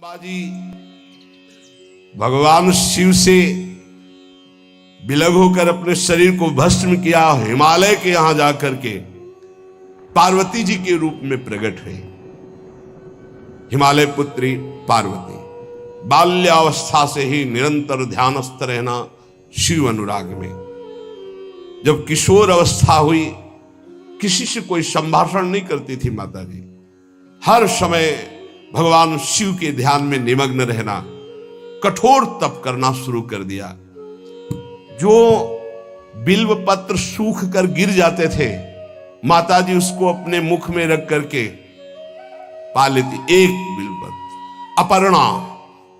बाबा जी भगवान शिव से विलग होकर अपने शरीर को भस्म किया, हिमालय के यहां जाकर के पार्वती जी के रूप में प्रकट हुई। हिमालय पुत्री पार्वती बाल्यावस्था से ही निरंतर ध्यानस्थ रहना शिव अनुराग में। जब किशोर अवस्था हुई, किसी से कोई संभाषण नहीं करती थी माता जी, हर समय भगवान शिव के ध्यान में निमग्न रहना, कठोर तप करना शुरू कर दिया। जो बिल्व पत्र सूख कर गिर जाते थे, माता जी उसको अपने मुख में रख करके पा लेती। एक बिल्व पत्र, अपर्णा,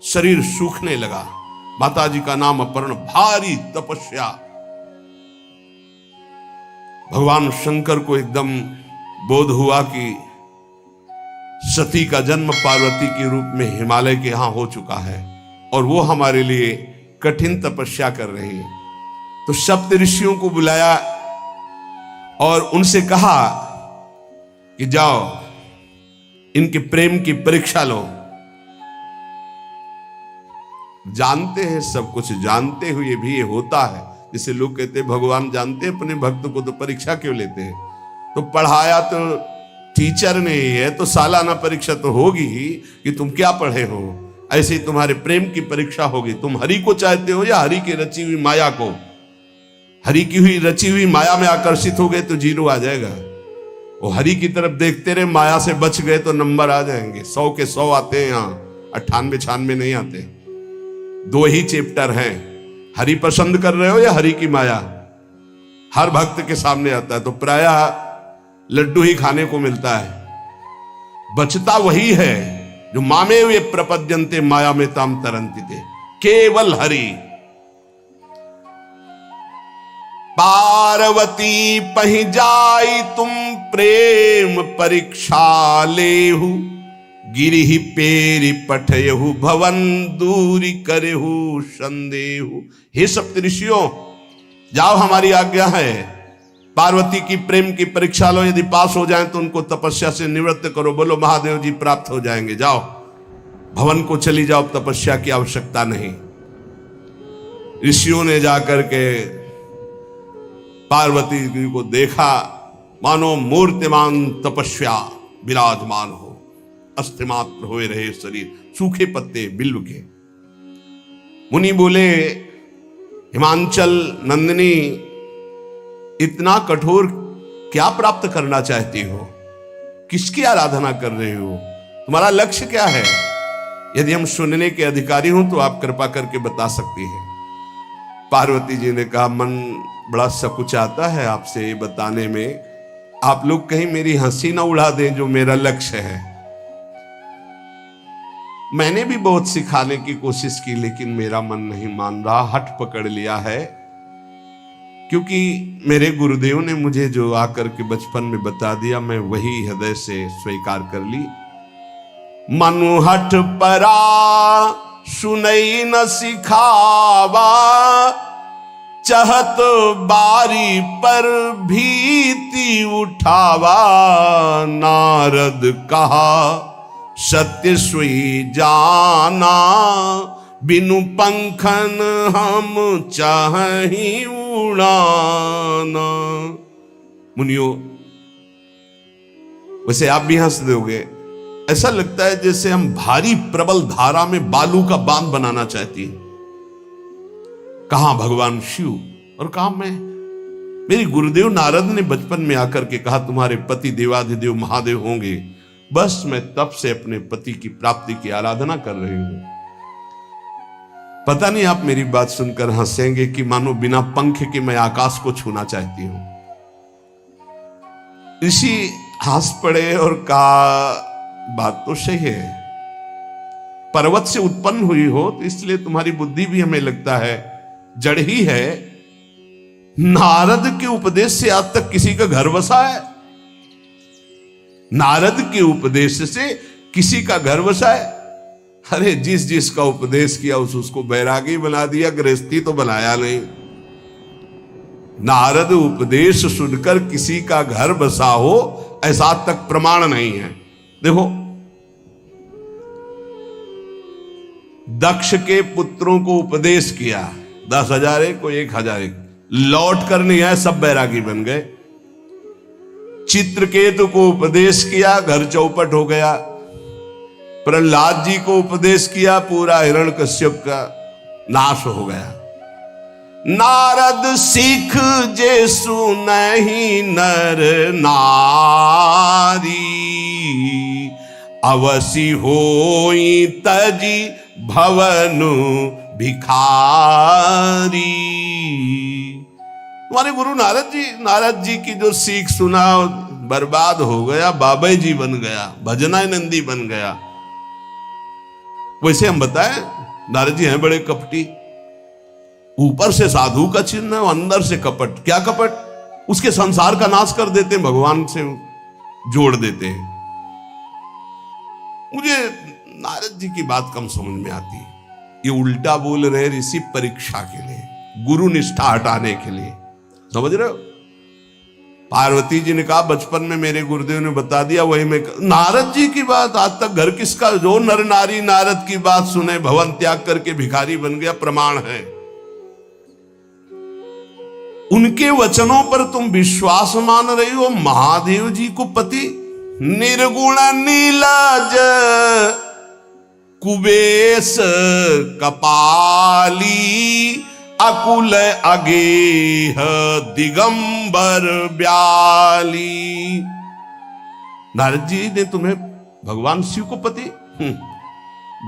शरीर सूखने लगा। माता जी का नाम अपर्णा, भारी तपस्या। भगवान शंकर को एकदम बोध हुआ कि सती का जन्म पार्वती के रूप में हिमालय के यहां हो चुका है और वो हमारे लिए कठिन तपस्या कर रही है। तो सप्त ऋषियों को बुलाया और उनसे कहा कि जाओ इनके प्रेम की परीक्षा लो। जानते हैं, सब कुछ जानते हुए भी ये होता है। जैसे लोग कहते हैं भगवान जानते हैं अपने भक्त को, तो परीक्षा क्यों लेते हैं? तो पढ़ाया तो टीचर ने है, तो सालाना परीक्षा तो होगी ही कि तुम क्या पढ़े हो। ऐसे ही तुम्हारे प्रेम की परीक्षा होगी। तुम हरि को चाहते हो या हरि की रची हुई माया को? हरि की हुई रची हुई माया में आकर्षित हो गए तो जीरो आ जाएगा। वो हरि की तरफ देखते रहे, माया से बच गए तो नंबर आ जाएंगे। 100 के 100 आते हैं, यहाँ 98 96 नहीं आते। 2 ही चैप्टर हैं, हरि पसंद कर रहे हो या हरि की माया। हर भक्त के सामने आता है, तो प्रायः लड्डू ही खाने को मिलता है। बचता वही है जो मामे वे प्रपद्यन्ते माया में ताम तरंती थे, केवल हरि। पार्वती पहि जाई तुम प्रेम परीक्षा लेहु, गिरिहि पेरि पठयहु भवन दूरी करेहु संदेहु। हे सप्त ऋषियों, जाओ, हमारी आज्ञा है। पार्वती की प्रेम की परीक्षा लो, यदि पास हो जाएं तो उनको तपस्या से निवृत्त करो। बोलो महादेव जी प्राप्त हो जाएंगे। जाओ भवन को चली जाओ, तपस्या की आवश्यकता नहीं। ऋषियों ने जाकर के पार्वती जी को देखा, मानो मूर्तिमान तपस्या विराजमान हो, अस्थिमात्र हुए रहे शरीर, सूखे पत्ते बिल्व के। मुनि बोले, हिमांचल नंदिनी, इतना कठोर क्या प्राप्त करना चाहती हो? किसकी आराधना कर रहे हो? तुम्हारा लक्ष्य क्या है? यदि हम सुनने के अधिकारी हों तो आप कृपा करके बता सकती हैं। पार्वती जी ने कहा, मन बड़ा सकुचाता है आपसे बताने में। आप लोग कहीं मेरी हंसी ना उड़ा दें जो मेरा लक्ष्य है। मैंने भी बहुत सिखाने की कोशिश की, लेकिन मेरा मन नहीं मान रहा, हठ पकड़ लिया है। क्योंकि मेरे गुरुदेव ने मुझे जो आकर के बचपन में बता दिया, मैं वही हृदय से स्वीकार कर ली। मनु हठ परा सुनई न सिखावा, चहत बारी पर भीति उठावा। नारद कहा सत्य सोई जाना, बिनु पंखन हम चाहि उड़ाना। मुनियो, वैसे आप भी हंस दोगे। ऐसा लगता है जैसे हम भारी प्रबल धारा में बालू का बांध बनाना चाहती हैं। कहां भगवान शिव और कहां मैं? मेरी गुरुदेव नारद ने बचपन में आकर के कहा, तुम्हारे पति देवाधिदेव महादेव होंगे। बस मैं तब से अपने पति की प्राप्ति की आराधना कर रही हूं। पता नहीं आप मेरी बात सुनकर हंसेंगे कि मानो बिना पंख के मैं आकाश को छूना चाहती हूं। ऋषि हंस पड़े और कहा, बात तो सही है। पर्वत से उत्पन्न हुई हो तो इसलिए तुम्हारी बुद्धि भी हमें लगता है जड़ ही है। नारद के उपदेश से आज तक किसी का घर बसा है? नारद के उपदेश से किसी का घर बसा है? अरे जिस का उपदेश किया उसको बैरागी बना दिया, गृहस्थी तो बनाया नहीं। नारद उपदेश सुनकर किसी का घर बसा हो ऐसा तक प्रमाण नहीं है। देखो दक्ष के पुत्रों को उपदेश किया, 10,000 एक को 1,000 एक, लौट कर नहीं आए, सब बैरागी बन गए। चित्रकेतु को उपदेश किया, घर चौपट हो गया। प्रहलाद जी को उपदेश किया, पूरा हिरण्यकश्यप का नाश हो गया। नारद सीख जे सुनहि नर नारी, अवसी होई तजी भवनु भिखारी। तुम्हारे गुरु नारद जी की जो सीख सुना बर्बाद हो गया, बाबा जी बन गया, भजनानंदी बन गया। वैसे हम बताएं, नारद जी हैं बड़े कपटी, ऊपर से साधु का चिन्ह है, अंदर से कपट। क्या कपट? उसके संसार का नाश कर देते हैं, भगवान से जोड़ देते हैं। मुझे नारद जी की बात कम समझ में आती है। ये उल्टा बोल रहे ऋषि परीक्षा के लिए, गुरु निष्ठा हटाने के लिए, समझ रहे हो? पार्वती जी ने कहा बचपन में मेरे गुरुदेव ने बता दिया, वही मैं। नारद जी की बात आज तक घर किसका? जो नर नारी नारद की बात सुने भवन त्याग करके भिखारी बन गया, प्रमाण है। उनके वचनों पर तुम विश्वास मान रही हो। महादेव जी को पति निर्गुण नीलाज कुबेश कपाली, अकुल अगेह दिगंबर ब्याली। नारद जी ने तुम्हें भगवान शिव को पति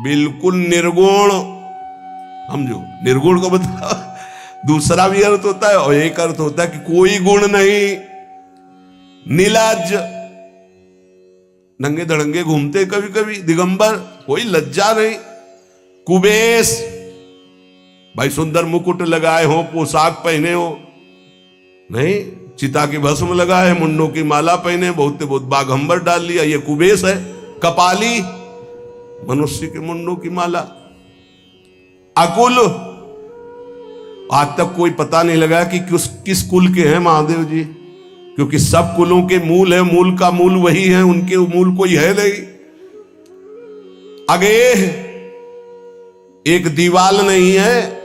बिल्कुल निर्गुण समझो। निर्गुण को बता, दूसरा भी अर्थ होता है और एक अर्थ होता है कि कोई गुण नहीं। नीलाज, नंगे धड़ंगे घूमते कभी कभी। दिगंबर, कोई लज्जा नहीं। कुबेश, भाई सुंदर मुकुट लगाए हो, पोशाक पहने हो, नहीं, चिता की भस्म लगाए, मुंडों की माला पहने, बहुत बाघंबर डाल लिया, ये कुबेश है। कपाली, मनुष्य के मुंडों की माला। अकुल, आज तक कोई पता नहीं लगा कि किस कुल के हैं महादेव जी, क्योंकि सब कुलों के मूल है, मूल का मूल वही है, उनके मूल कोई है नहीं। अगेह, एक दीवाल नहीं है,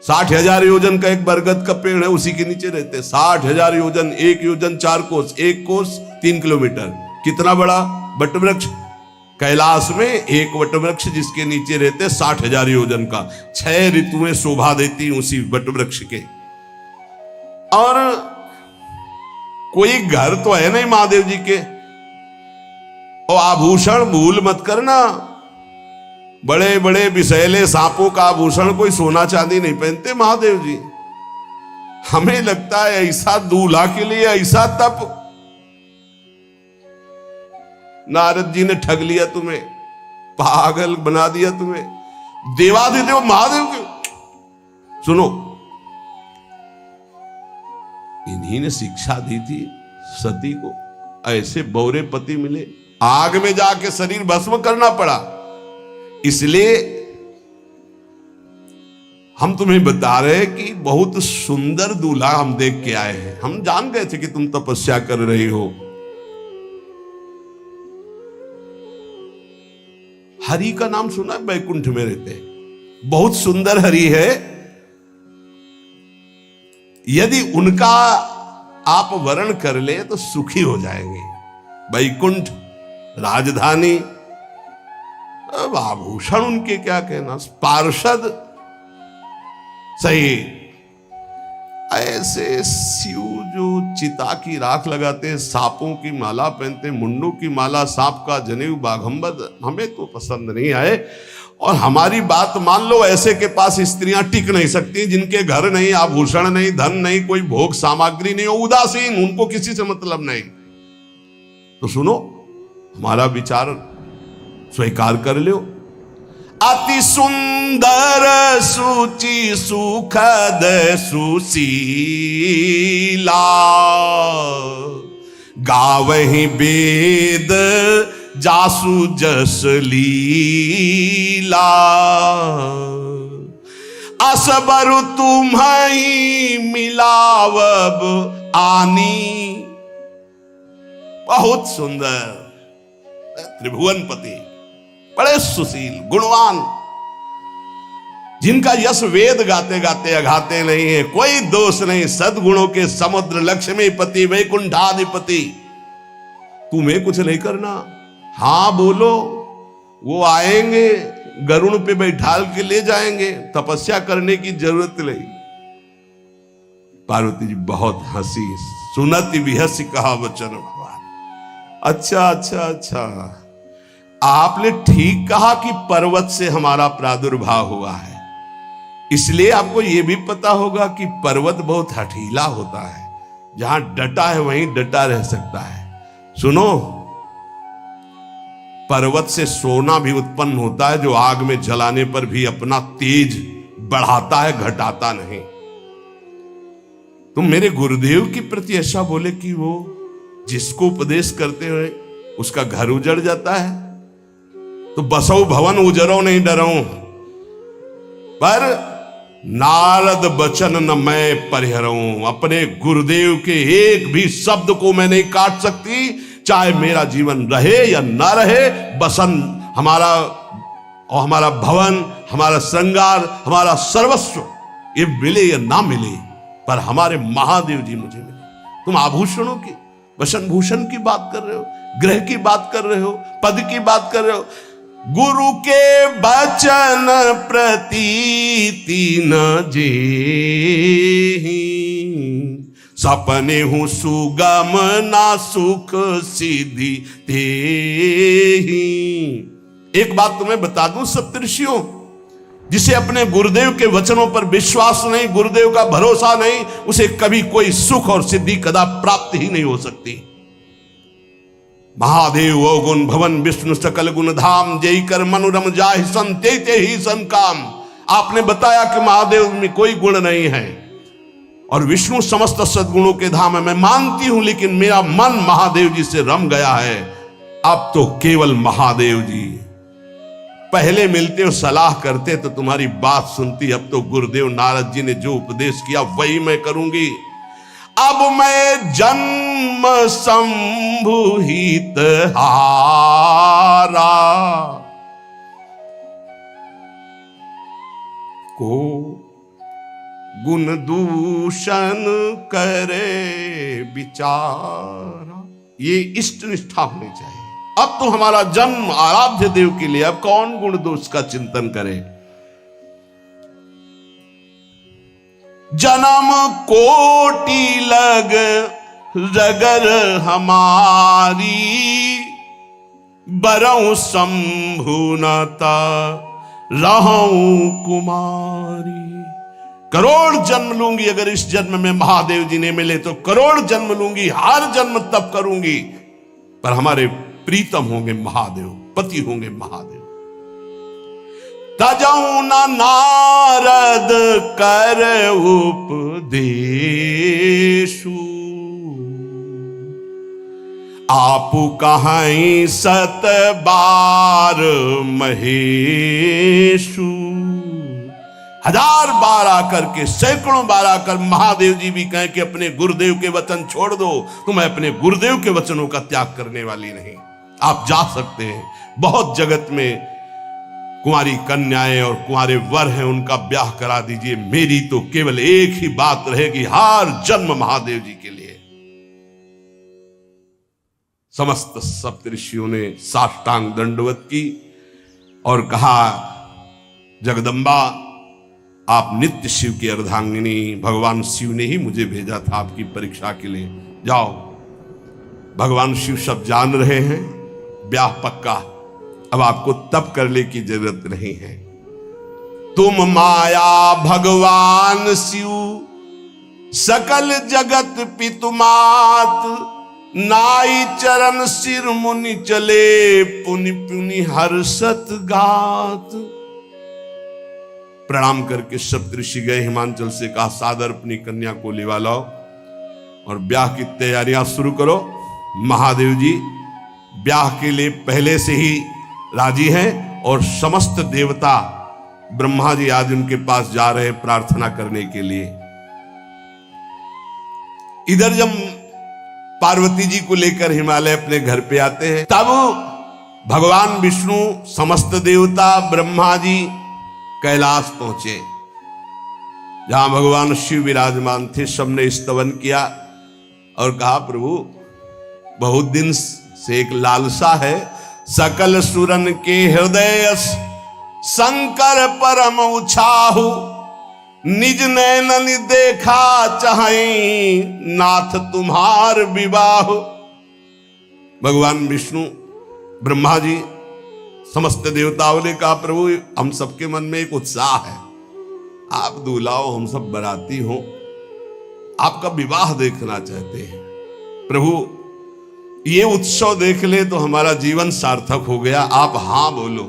60,000 योजन का एक बरगद का पेड़ है, उसी के नीचे रहते। 60,000 योजन, 1 योजन 4 कोस, 1 कोस 3 किलोमीटर। कितना बड़ा वटवृक्ष? कैलाश में एक वटवृक्ष जिसके नीचे रहते 60,000 योजन का। 6 ऋतुएं शोभा देती उसी वटवृक्ष के। और कोई घर तो है नहीं महादेव जी के। और आभूषण भूल मत करना, बड़े बड़े विषैले सांपों का आभूषण कोई सोना चांदी नहीं पहनते महादेव जी। हमें लगता है ऐसा दूल्हा के लिए ऐसा तप। नारद जी ने ठग लिया तुम्हें, पागल बना दिया तुम्हें। देवाधिदेव महादेव के सुनो, इन्हीं ने शिक्षा दी थी सती को। ऐसे बौरे पति मिले, आग में जाके शरीर भस्म करना पड़ा। इसलिए हम तुम्हें बता रहे हैं कि बहुत सुंदर दूल्हा हम देख के आए हैं। हम जान गए थे कि तुम तपस्या कर रही हो। हरि का नाम सुना है? बैकुंठ में रहते, बहुत सुंदर हरि है। यदि उनका आप वर्ण कर ले तो सुखी हो जाएंगे। बैकुंठ राजधानी, अब आभूषण उनके क्या कहना, पार्षद सही। ऐसे शिव जो चिता की राख लगाते हैं, सांपों की माला पहनते हैं, मुंडों की माला, सांप का जनेऊ, बाघंबर, हमें तो पसंद नहीं आए। और हमारी बात मान लो, ऐसे के पास स्त्रियां टिक नहीं सकती जिनके घर नहीं, आभूषण नहीं, धन नहीं, कोई भोग सामग्री नहीं, उदासीन, उनको किसी से मतलब नहीं। तो सुनो, हमारा विचार स्वीकार कर लो। अति सुंदर सुचि सुखद सुशीला, गावहि वेद जासु जस लीला। असबर तुम्हि मिलावब आनी। बहुत सुंदर त्रिभुवनपति, बड़े सुशील, गुणवान, जिनका यश वेद गाते गाते अघाते नहीं है, कोई दोष नहीं, सद्गुणों के समुद्र, लक्ष्मीपति वैकुंठाधिपति। तुम्हें कुछ नहीं करना, हां बोलो, वो आएंगे, गरुड़ पे बैठाल के ले जाएंगे, तपस्या करने की जरूरत नहीं। पार्वती जी बहुत हंसी, सुनति विहसी कहा वचन भगवान। अच्छा अच्छा अच्छा, आपने ठीक कहा कि पर्वत से हमारा प्रादुर्भाव हुआ है, इसलिए आपको यह भी पता होगा कि पर्वत बहुत हठीला होता है, जहां डटा है वहीं डटा रह सकता है। सुनो, पर्वत से सोना भी उत्पन्न होता है, जो आग में जलाने पर भी अपना तेज बढ़ाता है, घटाता नहीं। तुम मेरे गुरुदेव के प्रति ऐसा बोले कि वो जिसको उपदेश करते हुए उसका घर उजड़ जाता है, तो बसो भवन उजरो नहीं डरो, पर नारद बचन न मैं परिहरऊं। अपने गुरुदेव के एक भी शब्द को मैं नहीं काट सकती, चाहे मेरा जीवन रहे या ना रहे। बसन हमारा और हमारा भवन, हमारा श्रृंगार, हमारा सर्वस्व, ये मिले या ना मिले, पर हमारे महादेव जी मुझे मिले। तुम आभूषणों की, वसन भूषण की बात कर रहे हो, ग्रह की बात कर रहे हो, पद की बात कर रहे हो। गुरु के बचन प्रतीति न जेहि, सपने हूं सुगम ना सुख सिद्धि तेहि। एक बात तुम्हें बता दूं सप्तऋषियों, जिसे अपने गुरुदेव के वचनों पर विश्वास नहीं, गुरुदेव का भरोसा नहीं, उसे कभी कोई सुख और सिद्धि कदा प्राप्त ही नहीं हो सकती। महादेव वो गुण भवन विष्णु सकल गुण धाम, जय कर मनोरम जाहि संते ही सन काम। आपने बताया कि महादेव में कोई गुण नहीं है और विष्णु समस्त सद्गुणों के धाम है, मैं मानती हूं, लेकिन मेरा मन महादेव जी से रम गया है। अब तो केवल महादेव जी, पहले मिलते हो सलाह करते तो तुम्हारी बात सुनती, अब तो गुरुदेव नारद जी ने जो उपदेश किया वही मैं करूंगी। अब मैं जन्म संभुहित हारा, को गुण दूषण करे विचारा। ये इष्ट निष्ठा होनी चाहिए। अब तो हमारा जन्म आराध्य देव के लिए, अब कौन गुण दोष का चिंतन करे। जन्म कोटि लग रगर हमारी, बरऊं शंभुनता रहूं कुमारी। करोड़ जन्म लूंगी, अगर इस जन्म में महादेव जी ने मिले तो करोड़ जन्म लूंगी, हर जन्म तप करूंगी, पर हमारे प्रीतम होंगे महादेव, पति होंगे महादेव। तजऊ न नारद कर उपदेशु, आपु कहीं सत बार महेशु। हजार बार आकर के, सैकड़ों बार आकर महादेव जी भी कहें कि अपने गुरुदेव के वचन छोड़ दो, तो मैं अपने गुरुदेव के वचनों का त्याग करने वाली नहीं। आप जा सकते हैं, बहुत जगत में कुंवारी कन्याएं और कुंवारे वर हैं, उनका ब्याह करा दीजिए। मेरी तो केवल एक ही बात रहेगी, हर जन्म महादेव जी के लिए। समस्त सप्तऋषियों ने साष्टांग दंडवत की और कहा, जगदम्बा आप नित्य शिव की अर्धांगिनी, भगवान शिव ने ही मुझे भेजा था आपकी परीक्षा के लिए। जाओ, भगवान शिव सब जान रहे हैं, ब्याह पक्का, अब आपको तप करने की जरूरत नहीं है। तुम माया भगवान शिव, सकल जगत पितुमात, नाई चरण सिर मुनि चले, पुनि पुनि हर्षत गात। प्रणाम करके सप्तऋषि गए, हिमांचल से कहा, सादर अपनी कन्या को लिवा लाओ और ब्याह की तैयारियां शुरू करो। महादेव जी ब्याह के लिए पहले से ही राजी हैं और समस्त देवता, ब्रह्मा जी आज उनके पास जा रहे हैं प्रार्थना करने के लिए। इधर जब पार्वती जी को लेकर हिमालय अपने घर पे आते हैं, तब भगवान विष्णु, समस्त देवता, ब्रह्मा जी कैलाश पहुंचे, जहां भगवान शिव विराजमान थे। सबने स्तवन किया और कहा, प्रभु बहुत दिन से एक लालसा है, सकल सुरन के हृदय शंकर परम उछाहु, निज नैनन देखा चाहे नाथ तुम्हार विवाह। भगवान विष्णु, ब्रह्मा जी, समस्त देवताओं ने कहा, प्रभु हम सबके मन में एक उत्साह है, आप दूल्हा हो, हम सब बराती हो, आपका विवाह देखना चाहते हैं। प्रभु ये उत्सव देख ले तो हमारा जीवन सार्थक हो गया, आप हां बोलो।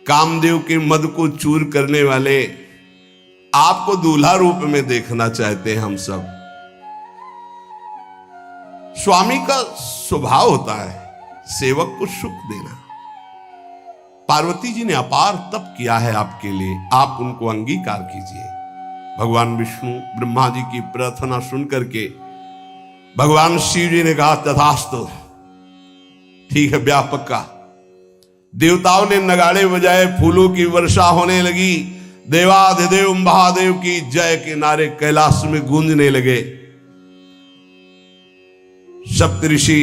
कामदेव के मद को चूर करने वाले आपको दूल्हा रूप में देखना चाहते हैं हम सब। स्वामी का स्वभाव होता है सेवक को सुख देना। पार्वती जी ने अपार तप किया है आपके लिए, आप उनको अंगीकार कीजिए। भगवान विष्णु ब्रह्मा जी की प्रार्थना सुन करके भगवान शिव जी ने कहा, तथास्तु, ठीक है, ब्याह पक्का। देवताओं ने नगाड़े बजाए, फूलों की वर्षा होने लगी, देवाधिदेव महादेव की जय के नारे कैलाश में गूंजने लगे। सप्तऋषि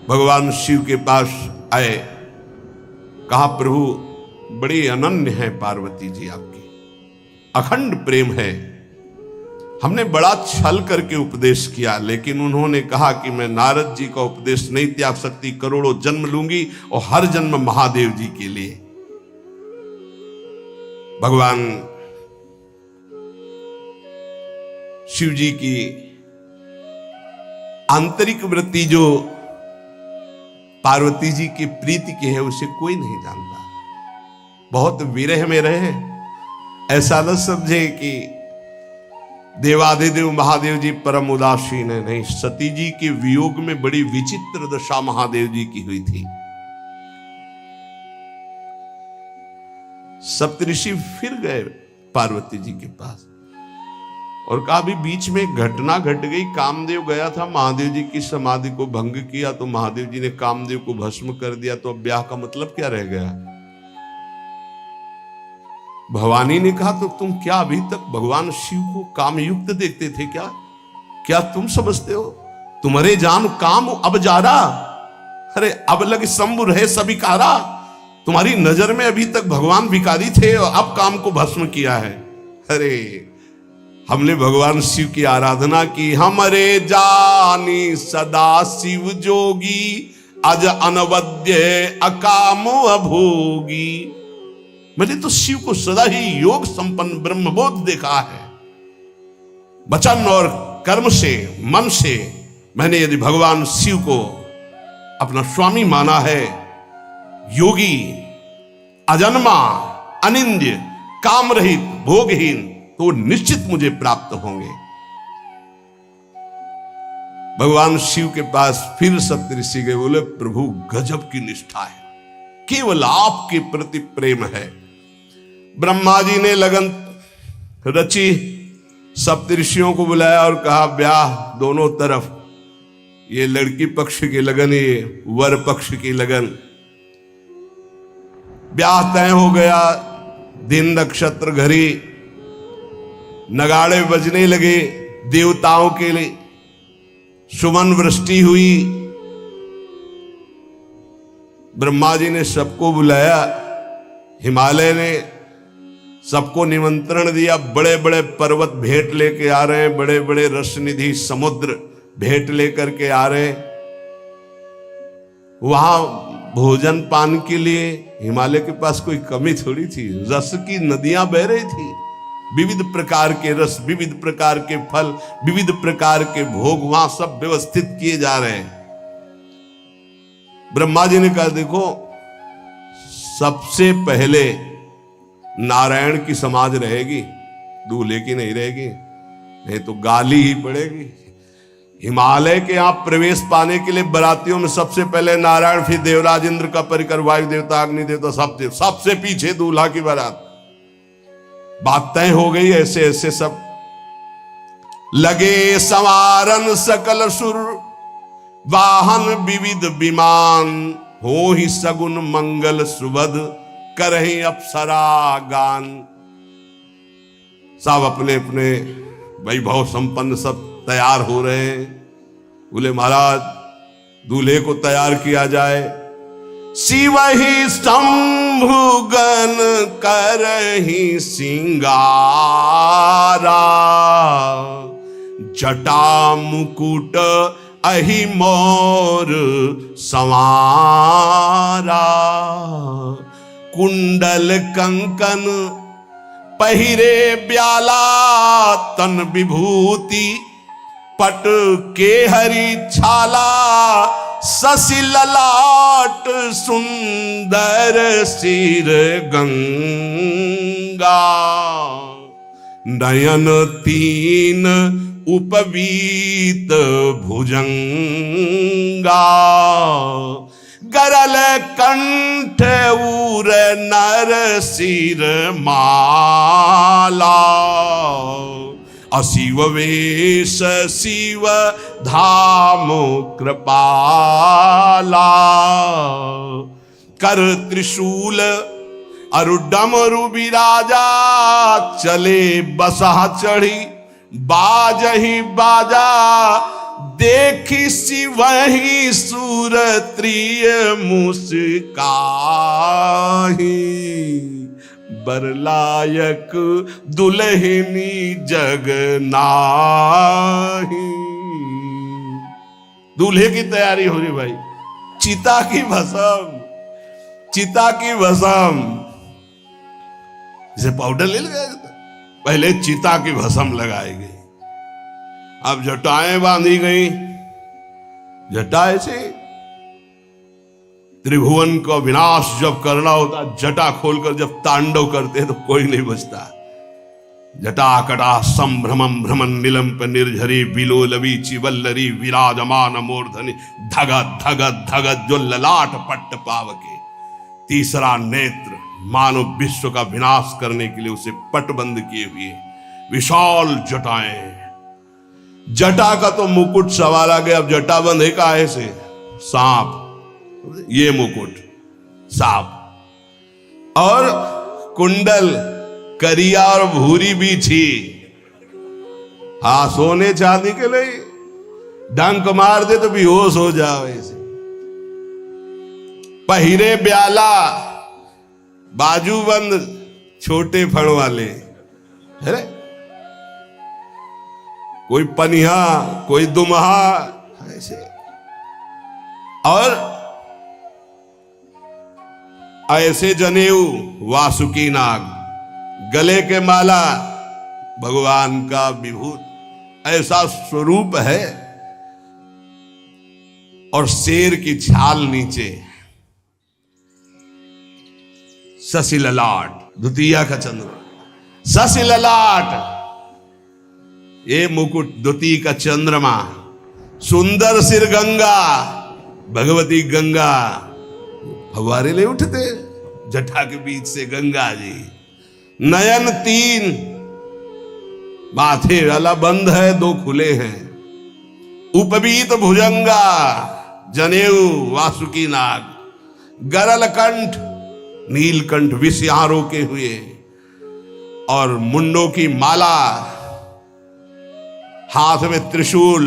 भगवान शिव के पास आए, कहा, प्रभु बड़ी अनन्य है पार्वती जी आपकी, अखंड प्रेम है, हमने बड़ा छल करके उपदेश किया, लेकिन उन्होंने कहा कि मैं नारद जी का उपदेश नहीं त्याग सकती, करोड़ों जन्म लूंगी और हर जन्म महादेव जी के लिए। भगवान शिव जी की आंतरिक वृत्ति जो पार्वती जी की प्रीति की है उसे कोई नहीं जानता। बहुत विरह में रहे, ऐसा न समझे कि देवाधिदेव महादेव जी परम उदासीन है, नहीं, सती जी के वियोग में बड़ी विचित्र दशा महादेव जी की हुई थी। सप्तऋषि फिर गए पार्वती जी के पास और कहा, अभी बीच में घटना घट गई, कामदेव गया था महादेव जी की समाधि को भंग किया, तो महादेव जी ने कामदेव को भस्म कर दिया, तो अब ब्याह का मतलब क्या रह गया। भवानी ने कहा, तो तुम क्या अभी तक भगवान शिव को कामयुक्त देखते थे क्या? क्या तुम समझते हो तुम्हारे जान काम अब जा रहा? अरे अब लग शंभु रहे सबिकारा, तुम्हारी नजर में अभी तक भगवान भिखारी थे और अब काम को भस्म किया है। अरे हमने भगवान शिव की आराधना की, हमारे जानी सदा शिव जोगी, अज अनवद्य अकामो अभोगी। मैंने तो शिव को सदा ही योग संपन्न ब्रह्मबोध देखा है। वचन और कर्म से, मन से मैंने यदि भगवान शिव को अपना स्वामी माना है, योगी, अजन्मा, अनिंद्य, काम रहित, भोगहीन, तो निश्चित मुझे प्राप्त होंगे। भगवान शिव के पास फिर सप्तऋषि गए, बोले, प्रभु गजब की निष्ठा है, केवल आपके प्रति प्रेम है। ब्रह्मा जी ने लगन रची, सप्तऋषियों को बुलाया और कहा, ब्याह दोनों तरफ, ये लड़की पक्ष की लगन, ये वर पक्ष की लगन। ब्याह तय हो गया, दिन नक्षत्र घड़ी, नगाड़े बजने लगे, देवताओं के लिए सुमन वृष्टि हुई। ब्रह्मा जी ने सबको बुलाया, हिमालय ने सबको निमंत्रण दिया, बड़े बड़े पर्वत भेंट लेके आ रहे हैं, बड़े बड़े रसनिधि समुद्र भेंट लेकर के आ रहे हैं। वहां भोजन पान के लिए हिमालय के पास कोई कमी थोड़ी थी, रस की नदियां बह रही थी, विविध प्रकार के रस, विविध प्रकार के फल, विविध प्रकार के भोग वहां सब व्यवस्थित किए जा रहे हैं। ब्रह्मा जी ने कहा, देखो सबसे पहले नारायण की समाज रहेगी, दूल्हे की नहीं रहेगी, नहीं तो गाली ही पड़ेगी। हिमालय के यहां प्रवेश पाने के लिए बरातियों में सबसे पहले नारायण, फिर देवराज इंद्र का परिकर, वायु देवता, अग्नि देवता, सबसे पीछे दूल्हा की बारात। बात तय हो गई। ऐसे ऐसे सब लगे संवारन सकल सुर, वाहन विविध विमान, हो ही सगुन मंगल सुबद, करहीं अप्सरा गान। सब अपने अपने वैभव संपन्न सब तैयार हो रहे हैं। बोले महाराज दूल्हे को तैयार किया जाए। शिव ही शंभुगन करहीं सिंगारा, जटा मुकुट अहि मोर संवारा। कुंडल कंकन पहिरे ब्याला, तन विभूति पट के हरि छाला। शशि ललाट सुंदर सिर गंगा, नयन तीन उपवीत भुजंगा। गरल कंठ उर नर सिर माला। अशिव वेश शिव धाम कृपाला। कर त्रिशूल अरु डमरु विराजा, चले बसहा चढ़ी बाजही बाजा। देखी शिवहि सुरत्रिय मुस्काही, बरलायक दुल्हनी जग नाही। दूल्हे की तैयारी हो रही भाई। चिता की भस्म, चिता की भस्म, जैसे पाउडर ले गया, पहले चिता की भस्म लगाई गई। अब जटाएं बांधी गई। जटा ऐसे त्रिभुवन का विनाश जब करना होता, जटा खोलकर जब तांडव करते हैं तो कोई नहीं बचता। जटा कटा संभ्रमम भ्रमण निलंप निर्झरी, बिलोलवी चिवल्लरी विराजमान मूर्धनि। धगत धगत धगत जो ललाट पट्ट पावके। तीसरा नेत्र मानो विश्व का विनाश करने के लिए उसे पटबंद किए हुए विशाल जटाएं। जटा का तो मुकुट सवारा गया। अब जटा बंध है काहे से? सांप, ये मुकुट सांप। और कुंडल करिया और भूरी भी थी। हाँ, सोने चांदी के लिए डंक मार दे तो बेहोश हो जाओ ऐसे। पहिरे ब्याला, बाजूबंद छोटे फण वाले है। कोई पनिहा, कोई दुमहा ऐसे। और ऐसे जनेऊ वासुकी नाग, गले के माला भगवान का विभूत ऐसा स्वरूप है। और शेर की छाल नीचे। शशि ललाट, द्वितीया का चंद्र। शशि ललाट, ये मुकुट द्वितीय का चंद्रमा। सुंदर सिर गंगा, भगवती गंगा फव्वारे ले उठते जटा के बीच से गंगा जी। नयन तीन, माथे वाला बंद है, दो खुले हैं। उपवीत भुजंगा, जनेऊ वासुकी नाग। गरल कंठ, नीलकंठ विष यहां रोके हुए। और मुंडों की माला, हाथ में त्रिशूल,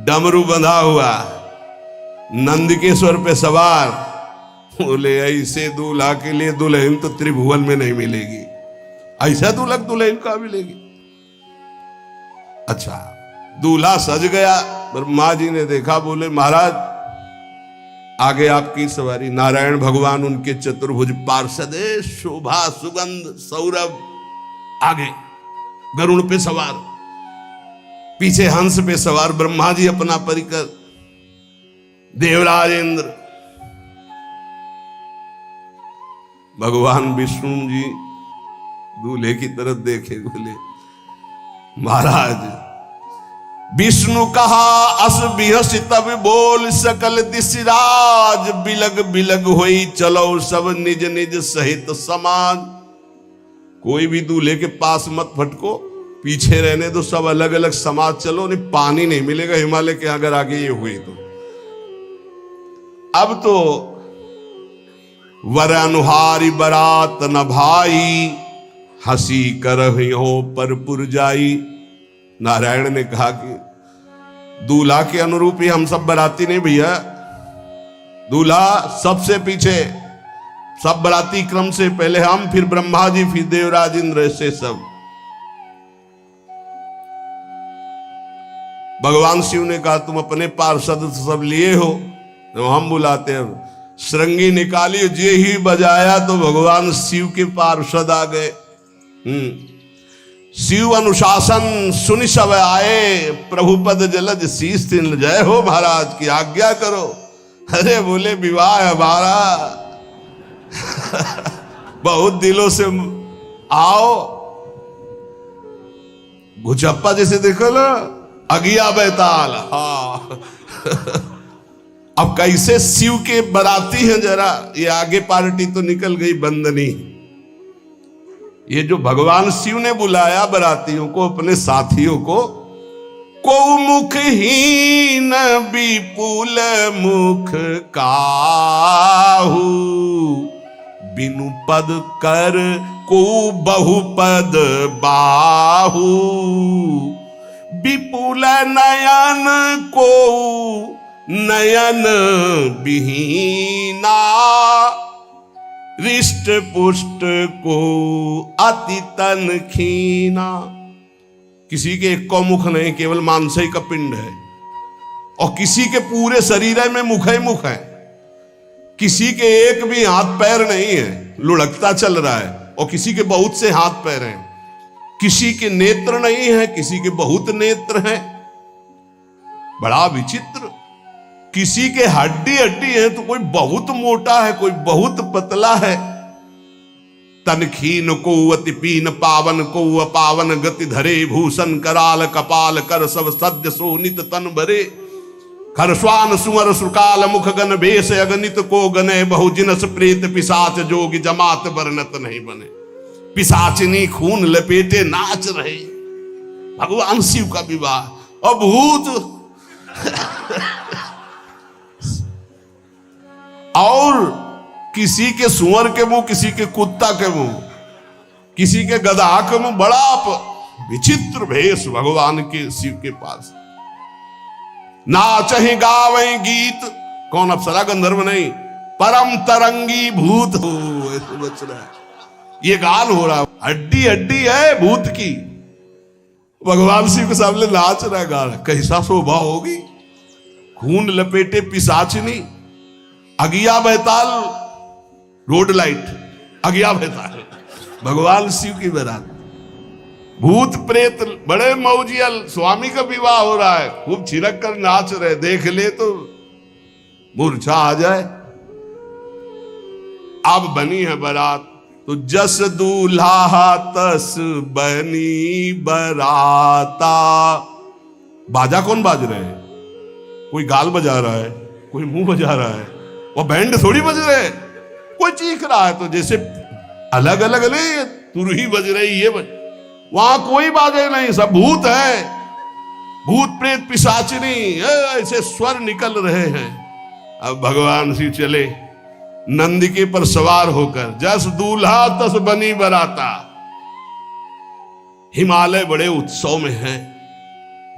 डमरू बंधा हुआ, नंदकेश्वर पे सवार। बोले ऐसे दूल्हा के लिए दुल्हन तो त्रिभुवन में नहीं मिलेगी। ऐसा दूल्हा दुल्हन का मिलेगी। अच्छा, दूल्हा सज गया। ब्रह्मा जी ने देखा, बोले महाराज आगे आपकी सवारी। नारायण भगवान उनके चतुर्भुज पार्षद, शोभा सुगंध सौरभ आगे गरुड़ पे सवार, पीछे हंस पे सवार ब्रह्मा जी अपना परिकर, देवराज इंद्र, भगवान विष्णु जी दूल्हे की तरफ देखे। बोले महाराज विष्णु कहा अस बिहस तब बोल सकल दिशराज। बिलग बिलग होई चलो सब निज निज सहित समाज। कोई भी दूल्हे के पास मत फटको, पीछे रहने दो, सब अलग अलग समाज चलो। नहीं पानी नहीं मिलेगा हिमालय के अगर आगे ये हुई तो। अब तो वर अनुहारी बरात न भाई, हंसी करहियो पर पुरजाई। नारायण ने कहा कि दूल्हा के अनुरूप ही हम सब बराती नहीं भैया, दूल्हा सबसे पीछे, सब बराती क्रम से पहले हम, फिर ब्रह्मा जी, फिर देवराज इंद्र, ऐसे सब। भगवान शिव ने कहा तुम अपने पार्षद सब लिए हो, तो हम बुलाते हैं। श्रृंगी निकाली, जे ही बजाया तो भगवान शिव के पार्षद आ गए। शिव अनुशासन सुनि सब आए, प्रभुपद जलज शीस तिन, जय हो महाराज की आज्ञा करो। अरे बोले विवाह हमारा बहुत दिलों से आओ। घुचप्पा जैसे देखो ना, अगिया बैताल। हाँ अब कैसे शिव के बराती हैं, जरा ये आगे पार्टी तो निकल गई बंदनी। ये जो भगवान शिव ने बुलाया बरातियों को, अपने साथियों को, को मुखहीन विपुल मुख काहू, बिनु पद कर को बहुपद बाहू, विपुल नयन को नयन विहीना, रिष्ट पुष्ट को अति तन खीना। किसी के एक को मुख नहीं, केवल मांस का पिंड है, और किसी के पूरे शरीर में मुख ही मुख है। किसी के एक भी हाथ पैर नहीं है, लुढ़कता चल रहा है, और किसी के बहुत से हाथ पैर हैं। किसी के नेत्र नहीं है, किसी के बहुत नेत्र हैं, बड़ा विचित्र। किसी के हड्डी हड्डी है तो कोई बहुत मोटा है, कोई बहुत पतला है। तनखीन को अति पीन, पावन को अपावन, गति धरे भूषण कराल, कपाल कर सब सद्य सोनित तन भरे। खरस्वान सुमर सुकाल, मुख गन भेष अगणित को गने, बहु जिनस प्रेत पिशाच जोगी, जमात वर्णत नहीं बने। पिशाचिनी खून लपेटे नाच रहे, भगवान शिव का विवाह। और भूत और किसी के सुअर के मुंह, किसी के कुत्ता के मुंह, किसी के गधा के मुंह, बड़ा विचित्र भेष भगवान के शिव के पास। नाचहि गावहि गीत, कौन अप्सरा गंधर्व नहीं, परम तरंगी भूत हो, ऐसे बच रहा है। ये गान हो रहा है, हड्डी हड्डी है भूत की, भगवान शिव के सामने नाच रहा है, गा रहा है। कैसा शोभा होगी, खून लपेटे पिशाचिनी, अगिया बैताल, रोड लाइट, अगिया बैताल, भगवान शिव की बारात। भूत प्रेत बड़े मौजियल, स्वामी का विवाह हो रहा है, खूब छिड़क कर नाच रहे, देख ले तो मूर्छा आ जाए। अब बनी है बारात, तो जस दूल्हा तस बनी बराता। बाजा कौन बाज रहे हैं? कोई गाल बजा रहा है, कोई मुंह बजा रहा है, वो बैंड थोड़ी बज रहे, कोई चीख रहा है। तो जैसे अलग अलग नहीं, तुरही बज रही, ये बज, वहां कोई बाजे नहीं, सब भूत है, भूत प्रेत पिशाचिनी, ऐसे स्वर निकल रहे हैं। अब भगवान शिव चले नंदिके पर सवार होकर, जस दूल्हा तस बनी बराता। हिमालय बड़े उत्सव में है,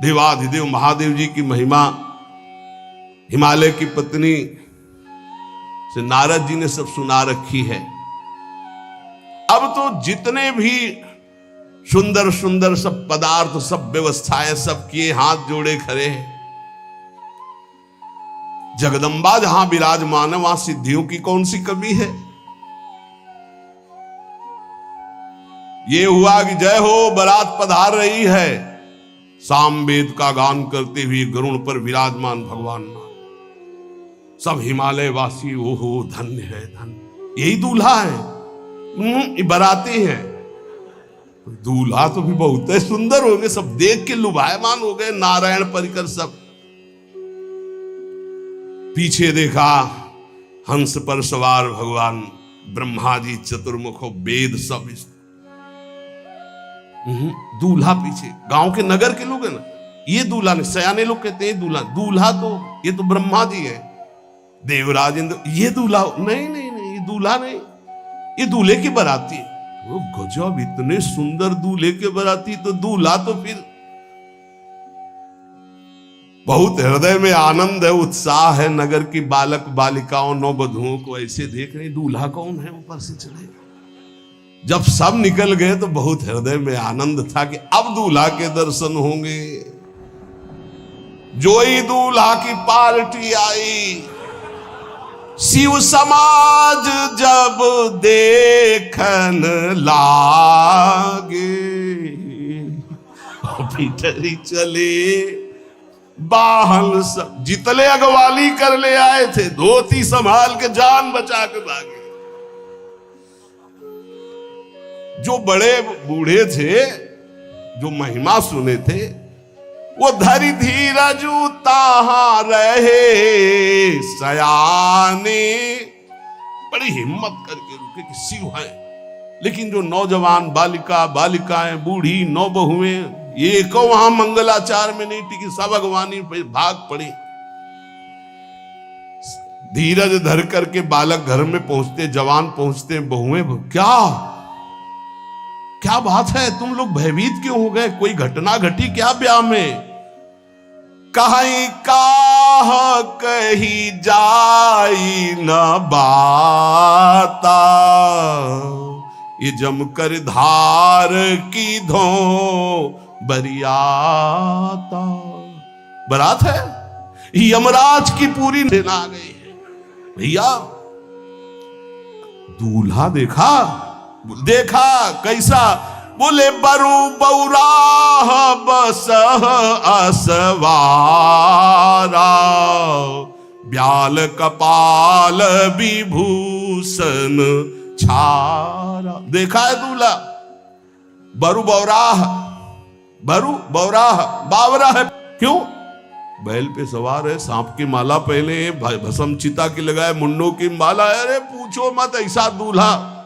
देवाधिदेव महादेव जी की महिमा हिमालय की पत्नी से नारद जी ने सब सुना रखी है। अब तो जितने भी सुंदर सुंदर सब पदार्थ, सब व्यवस्थाएं, सब किए, हाथ जोड़े खड़े हैं। जगदम्बा जहां विराजमान है, वहां सिद्धियों की कौन सी कमी है। ये हुआ कि जय हो बारात पधार रही है, सामवेद का गान करते हुए गरुड़ पर विराजमान भगवान नाथ। सब हिमालय वासी ओहो धन्य है, धन्य, यही दूल्हा है, बाराती है। दूल्हा तो भी बहुत सुंदर हो गए, सब देख के लुभायमान हो गए, नारायण परिकर सब। पीछे देखा हंस पर सवार भगवान ब्रह्मा जी, चतुर्मुख, वेद सब। दूल्हा पीछे, गांव के नगर के लोग है ना, ये दूल्हा नहीं, सयाने लोग कहते हैं दूल्हा, दूल्हा तो ये तो ब्रह्मा जी है, देवराज इंद्र, ये दूल्हा नहीं नहीं नहीं, ये दूल्हा नहीं, ये दूल्हे की बाराती है। वो गजब, इतने सुंदर दूल्हे के बाराती, तो दूल्हा तो फिर बहुत हृदय में आनंद है, उत्साह है। नगर की बालक बालिकाओं नववधुओं को ऐसे देख रहे, दूल्हा कौन है ऊपर से चढ़े। जब सब निकल गए तो बहुत हृदय में आनंद था कि अब दूल्हा के दर्शन होंगे। जोई दूल्हा की पार्टी आई, शिव समाज जब देखन लागे, भीतरी चले बाहन सब, जितले अगवाली कर ले आए थे, धोती संभाल के जान बचा के भागे। जो बड़े बूढ़े थे, जो महिमा सुने थे, वो धरी धीरज ताहा रहे सयाने, बड़ी हिम्मत करके रुके कि शिव है। लेकिन जो नौजवान बालिकाएं, बूढ़ी नौबहुएं, ये को वहां मंगलाचार में नहीं टिकी, सब अगवानी पे भाग पड़ी। धीरज धर करके बालक घर में पहुंचते, जवान पहुंचते, बहुएं, क्या बात है, तुम लोग भयभीत क्यों हो गए? कोई घटना घटी क्या ब्याह में? कहीं काह कही जाई न बाता, ये जमकर धार की धो बरियाता। बारात है, यमराज की पूरी सेना आ गई है। भैया दूल्हा देखा कैसा? बोले बरु बौराह बसह असवारा, ब्याल कपाल विभूषण छारा। देखा है दूल्हा? बरु बौराह, बावरा है। क्यों? बैल पे सवार है, सांप की माला पहने, भस्म चिता की लगाए, मुंडों की माला। अरे पूछो मत, ऐसा दूल्हा।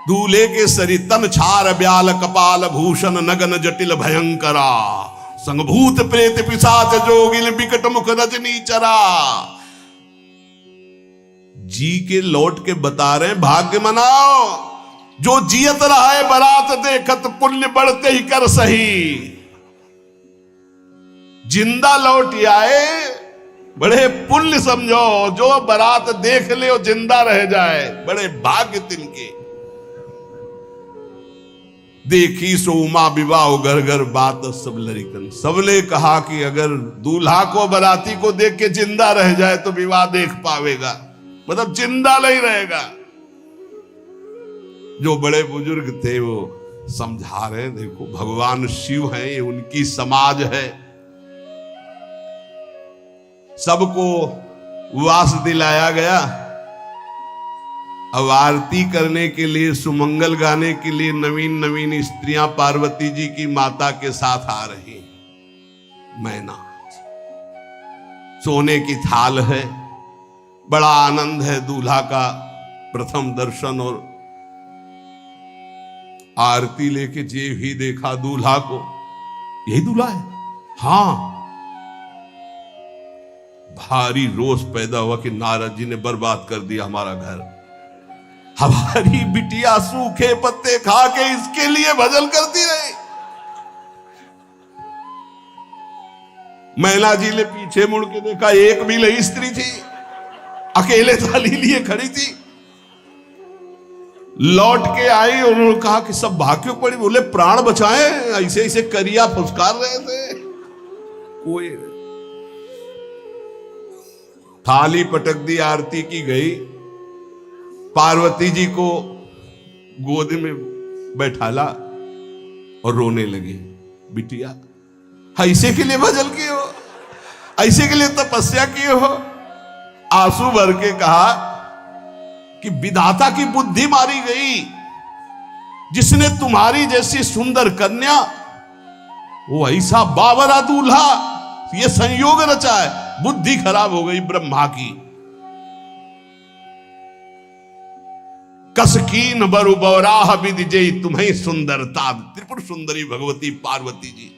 दूल्हे के शरीर तन छार ब्याल कपाल भूषण नगन जटिल भयंकरा, संगभूत प्रेत पिशाच जोगिल बिकट मुख रजनी चरा। जी के लौट के बता रहे, भाग्य मनाओ, जो जियत रहा है बारात देखत, पुण्य बढ़ते ही कर सही। जिंदा लौट आए, बड़े पुण्य समझो। जो बारात देख ले और जिंदा रह जाए, बड़े भाग्य तिनके। देखी सो उमा विवाह घर घर बात सब लड़िकन। सबने कहा कि अगर दूल्हा को बाराती को देख के जिंदा रह जाए तो विवाह देख पावेगा, मतलब जिंदा नहीं रहेगा। जो बड़े बुजुर्ग थे वो समझा रहे, देखो भगवान शिव हैं, ये उनकी समाज है। सबको वास दिलाया गया। अब आरती करने के लिए, सुमंगल गाने के लिए नवीन नवीन स्त्रियां पार्वती जी की माता के साथ आ रही। मैना सोने की थाल है, बड़ा आनंद है। दूल्हा का प्रथम दर्शन और आरती लेके जे ही देखा दूल्हा को, यही दूल्हा है। हां, भारी रोष पैदा हुआ कि नारद जी ने बर्बाद कर दिया हमारा घर। हमारी बिटिया सूखे पत्ते खा के इसके लिए भजन करती रही। मैना जी ने पीछे मुड़ के देखा, एक भी नहीं स्त्री थी, अकेले थाली लिए खड़ी थी। लौट के आई, उन्होंने कहा कि सब भाग क्यों पड़ी? बोले प्राण बचाए, ऐसे ऐसे करिया फुसकार रहे थे। कोई थाली पटक दी, आरती की गई। पार्वती जी को गोद में बैठाला और रोने लगे। बिटिया ऐसे के लिए भजन किए हो, ऐसे के लिए तपस्या किए हो? आंसू भर के कहा कि विधाता की बुद्धि मारी गई। जिसने तुम्हारी जैसी सुंदर कन्या, वो ऐसा बावरा दूल्हा, ये संयोग रचा है। बुद्धि खराब हो गई ब्रह्मा की। कसकीन बरु बौराह विधि जय तुम्हें सुंदरता। त्रिपुर सुंदरी भगवती पार्वती जी।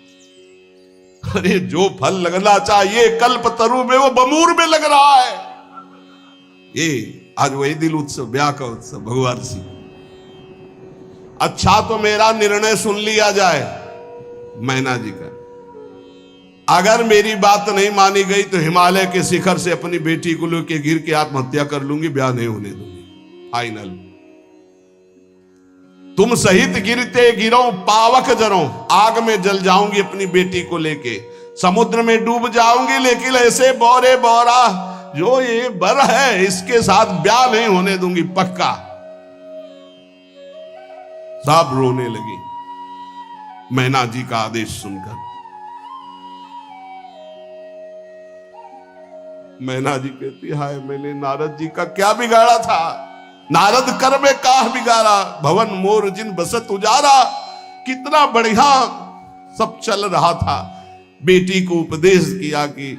अरे जो फल लगना चाहिए कल्प तरु में, वो बमूर में लग रहा है। ये आज वही दिल उत्सव, ब्याह का उत्सव भगवान श्री। अच्छा तो मेरा निर्णय सुन लिया जाए मैना जी का, अगर मेरी बात नहीं मानी गई तो हिमालय के शिखर से अपनी बेटी को लेकर गिर के आत्महत्या कर लूंगी, ब्याह नहीं होने दूंगी। फाइनल। तुम सहित गिरते गिरो पावक जरो, आग में जल जाऊंगी अपनी बेटी को लेके, समुद्र में डूब जाऊंगी, लेकिन ऐसे बोरे बोरा जो ये बर है इसके साथ ब्याह नहीं होने दूंगी, पक्का। सब रोने लगी मैना जी का आदेश सुनकर। मैना जी कहती, हाय मैंने नारद जी का क्या बिगाड़ा था, नारद कर में काह बिगाड़ा, भवन मोर जिन बसत उजारा। कितना बढ़िया सब चल रहा था, बेटी को उपदेश किया कि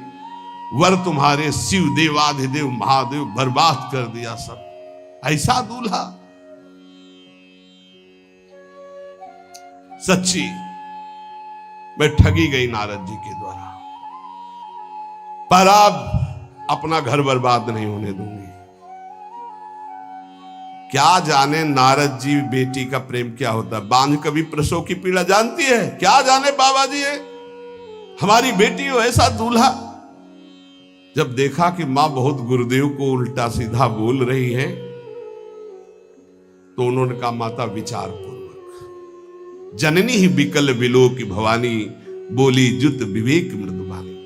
वर तुम्हारे शिव देवाधिदेव महादेव, बर्बाद कर दिया सब। ऐसा दूल्हा, सच्ची मैं ठगी गई नारद जी के द्वारा, पर अब अपना घर बर्बाद नहीं होने दूंगी। क्या जाने नारद जी बेटी का प्रेम क्या होता है, बांझ कभी प्रसव की पीड़ा जानती है, क्या जाने बाबा जी है हमारी बेटी हो ऐसा दूल्हा। जब देखा कि मां बहुत गुरुदेव को उल्टा सीधा बोल रही है, तो उन्होंने कहा माता विचार पूर्वक, जननी ही बिकल बिलो की भवानी, बोली जुत विवेक मृदुबानी।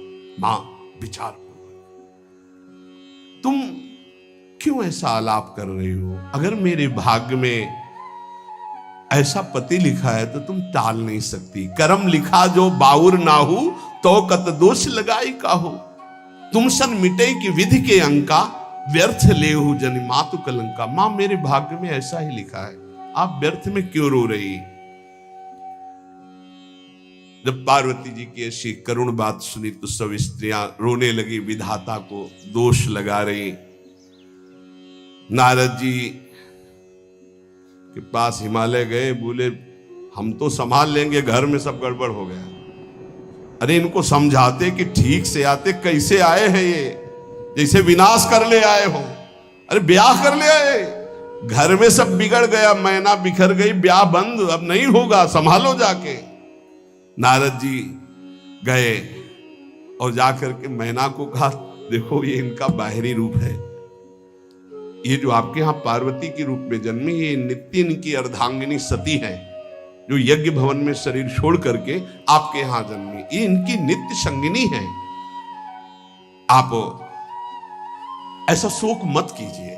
मां विचार पूर्वक, तुम क्यों ऐसा आलाप कर रही हो, अगर मेरे भाग्य में ऐसा पति लिखा है तो तुम टाल नहीं सकती। करम लिखा जो बाउर नाहू, तो कत दोष लगाई काहू। तुम सन मिटे की विधि के अंका, व्यर्थ लेहू जनि मातु कलंका। मां मेरे भाग्य में ऐसा ही लिखा है, आप व्यर्थ में क्यों रो रही। जब पार्वती जी की ऐसी करुण बात सुनी तो सब स्त्रियां रोने लगी, विधाता को दोष लगा रही। नारद जी के पास हिमालय गए, बोले हम तो संभाल लेंगे, घर में सब गड़बड़ हो गया। अरे इनको समझाते कि ठीक से आते, कैसे आए हैं ये, जैसे विनाश कर ले आए हो। अरे ब्याह कर ले आए, घर में सब बिगड़ गया, मैना बिखर गई, ब्याह बंद, अब नहीं होगा, संभालो जाके। नारद जी गए और जाकर के मैना को कहा, देखो ये इनका बाहरी रूप है, ये जो आपके यहां पार्वती के रूप में जन्मी, ये नित्य इनकी अर्धांगिनी सती है, जो यज्ञ भवन में शरीर छोड़ करके आपके यहां जन्मी, ये इनकी नित्य संगिनी है। आप ऐसा शोक मत कीजिए।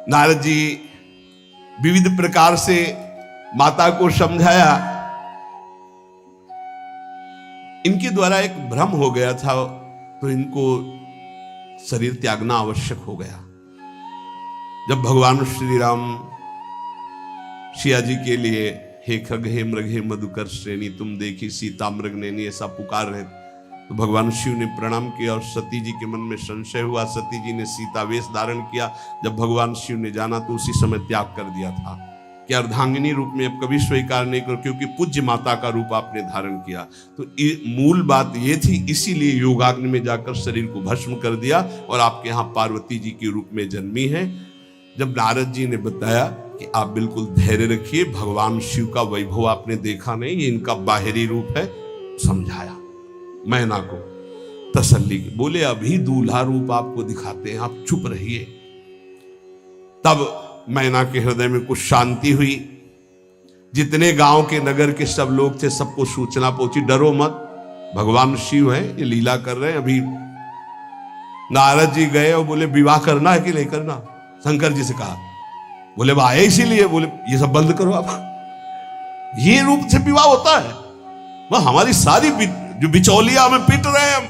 नारद जी विविध प्रकार से माता को समझाया। इनके द्वारा एक भ्रम हो गया था, तो इनको शरीर त्यागना आवश्यक हो गया। जब भगवान श्री राम सिया जी के लिए हे खग हे मृग हे मधुकर श्रेणी तुम देखी सीता मृग नैनी ऐसा पुकार रहे, तो भगवान शिव ने प्रणाम किया और सती जी के मन में संशय हुआ। सती जी ने सीता वेश धारण किया। जब भगवान शिव ने जाना तो उसी समय त्याग कर दिया था कि अर्धांगिनी रूप में अब कभी स्वीकार नहीं करो, क्योंकि पूज्य माता का रूप आपने धारण किया। तो मूल बात ये थी, इसीलिए योगाग्नि में जाकर शरीर को भस्म कर दिया और आपके यहाँ पार्वती जी के रूप में जन्मी है। जब नारद जी ने बताया कि आप बिल्कुल धैर्य रखिए, भगवान शिव का वैभव आपने देखा नहीं, ये इनका बाहरी रूप है, समझाया मैना को तसल्ली की। बोले अभी दूल्हा रूप आपको दिखाते हैं, आप चुप रहिए। तब मैना के हृदय में कुछ शांति हुई। जितने गांव के नगर के सब लोग थे सबको सूचना पहुंची, डरो मत, भगवान शिव है, ये लीला कर रहे हैं। अभी नारद जी गए और बोले विवाह करना है कि नहीं करना, शंकर जी से कहा। बोले वह आए इसीलिए, बोले ये सब बंद करो आप, ये रूप से विवाह होता है, वह हमारी सारी जो बिचौलिया हमें पीट रहे हैं, हम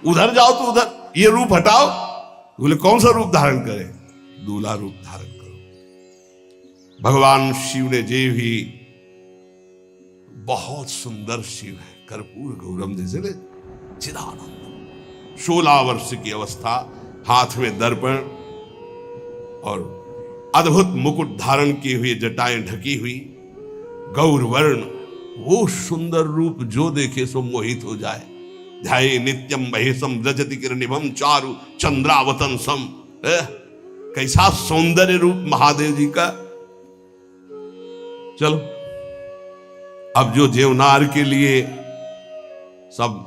उधर जाओ तो उधर, ये रूप हटाओ। बोले कौन सा रूप धारण करें, दूल्हा रूप धारण करो। भगवान शिव ने जे भी, बहुत सुंदर शिव है, कर्पूर गौरम जैसे चिदानंद, 16 वर्ष की अवस्था, हाथ में दर्पण और अद्भुत मुकुट धारण किए हुए, जटाएं ढकी हुई, गौर वर्ण, वो सुंदर रूप जो देखे सो मोहित हो जाए। ध्याये नित्यम महेशम रजति किरणिभम चारु चंद्रावतंसम। कैसा सौंदर्य रूप महादेव जी का। चलो अब जो जेवनार के लिए सब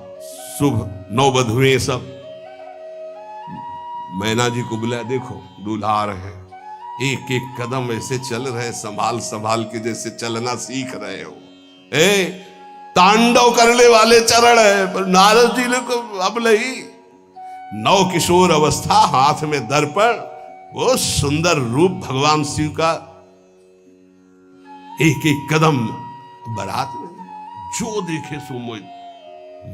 शुभ नववधुएं सब मैना जी को बुलाया, देखो दूल्हा आ रहे हैं, एक एक कदम ऐसे चल रहे, संभाल संभाल के जैसे चलना सीख रहे हो। तांडव करने वाले चरण है, पर नारद जी ने को अब नहीं, नव किशोर अवस्था, हाथ में दर्पण, वो सुंदर रूप भगवान शिव का, एक एक कदम बारात में जो देखे सो मोहित।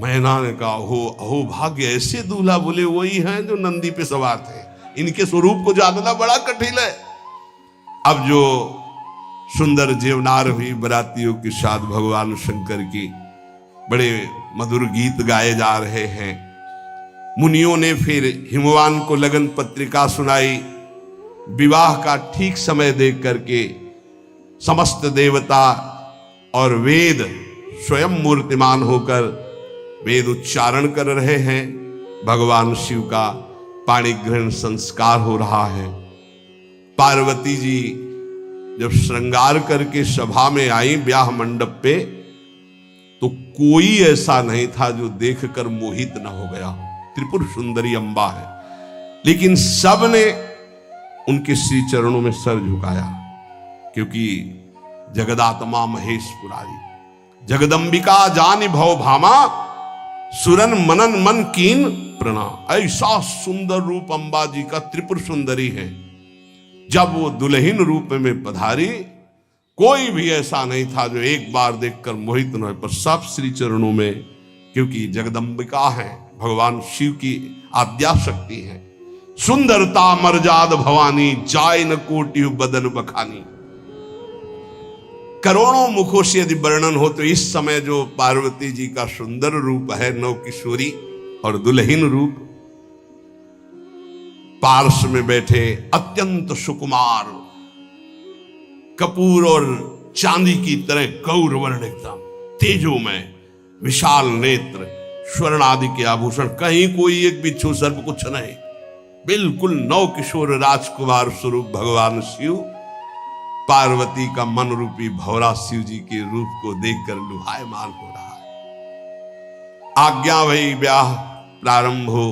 मैना ने कहा हो अहो भाग्य, ऐसे दूल्हा बोले वही हैं जो नंदी पे सवार थे, इनके स्वरूप को जानना बड़ा कठिन है। अब जो सुंदर जेवनार हुई बरातियों के साथ भगवान शंकर की बड़े मधुर गीत गाए जा रहे हैं। मुनियों ने फिर हिमवान को लगन पत्रिका सुनाई। विवाह का ठीक समय देख करके समस्त देवता और वेद स्वयं मूर्तिमान होकर वेद उच्चारण कर रहे हैं। भगवान शिव का पाणी ग्रहण संस्कार हो रहा है। पार्वती जी जब श्रृंगार करके सभा में आई ब्याह मंडप पे, तो कोई ऐसा नहीं था जो देखकर मोहित न हो गया। त्रिपुर सुंदरी अम्बा है, लेकिन सब ने उनके श्री चरणों में सर झुकाया, क्योंकि जगदात्मा महेश पुरारी, जगदम्बिका जानि भव भामा, सुरन मनन मन कीन प्रणाम। ऐसा सुंदर रूप अम्बा जी का त्रिपुर सुंदरी है। जब वो दुल्हन रूप में पधारी, कोई भी ऐसा नहीं था जो एक बार देखकर मोहित न हो, पर सब श्री चरणों में, क्योंकि जगदम्बिका है, भगवान शिव की आद्या शक्ति है। सुंदरता मर्जाद भवानी, जाय न कोटि बदन बखानी। करोड़ों मुखों से यदि वर्णन हो तो इस समय जो पार्वती जी का सुंदर रूप है, नव किशोरी और दुल्हन रूप, पार्श्व में बैठे अत्यंत सुकुमार, कपूर और चांदी की तरह गौर वर्ण, एकदम तेजोमय, विशाल नेत्र, स्वर्ण आदि के आभूषण, कहीं कोई एक बिच्छू सर्प कुछ नहीं, बिल्कुल नव किशोर राजकुमार स्वरूप भगवान शिव। पार्वती का मन रूपी भौरा शिव जी के रूप को देखकर लुभायमान हो रहा है। आज्ञा भई, ब्याह प्रारंभ हो।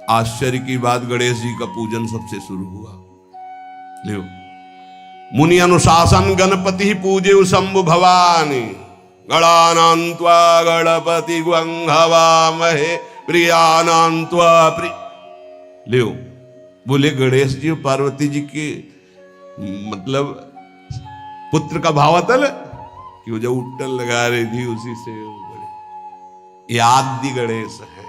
आश्चर्य की बात, गणेश जी का पूजन सबसे शुरू हुआ। लियो, मुनि अनुशासन गणपति पूजे शंभु भवानी, गणानान्त्वा गणपति ग्वंघवामहे प्रियानान्त्वा प्रिय। लियो, बोले गणेश जी और पार्वती जी के मतलब पुत्र का भावातल कि वो जो उट्टल लगा रही थी उसी से ये आदि गणेश है,